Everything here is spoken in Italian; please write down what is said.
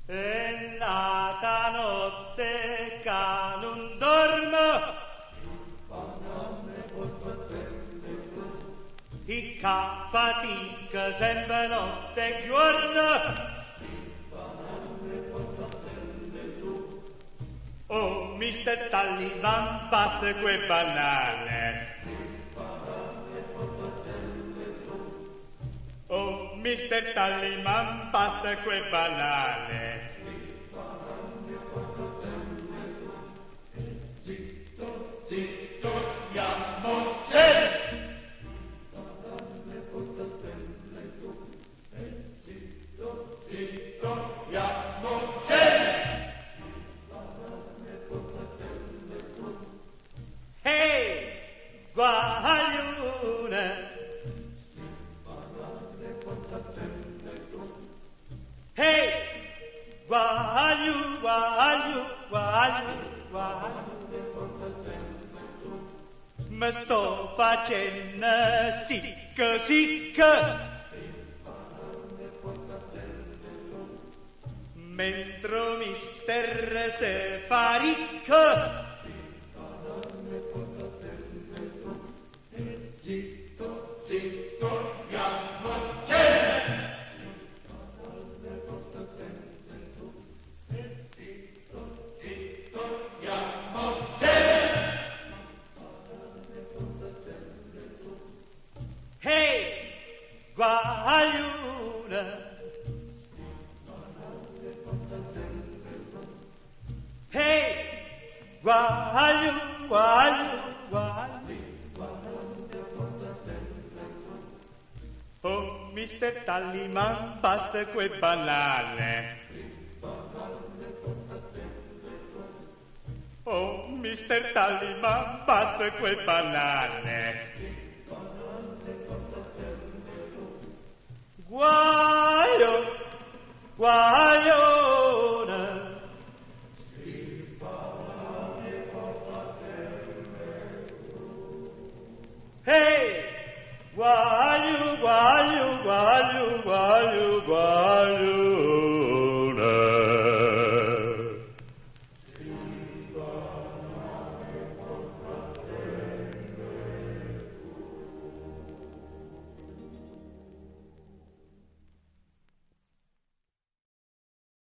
È nata notte che non dormo, e che fatica sempre notte e giorno. Oh, Mr. Tallivan, basta quei banane. Oh, Mr. Tallivan, basta quei banane. Zitto, zitto, Yamocelli. Zitto, zitto, Yamocelli. Hey, guaglione. Hey, guagliu, guagliu, guagliu, guagliu. Mi sto facendo sicca, sicca. Mentre mister se fa ricco. Zitto, zitto, Yamocelli. Zitto, zitto, Yamocelli. Hey, guaglione. Hey, guagliu, guagliu, guagliu. Oh, Mr. Tallivan, basta quei banane. Oh, Mr. Tallivan, basta quei banane. Guaio, guaione. Hey, guaio, guaio.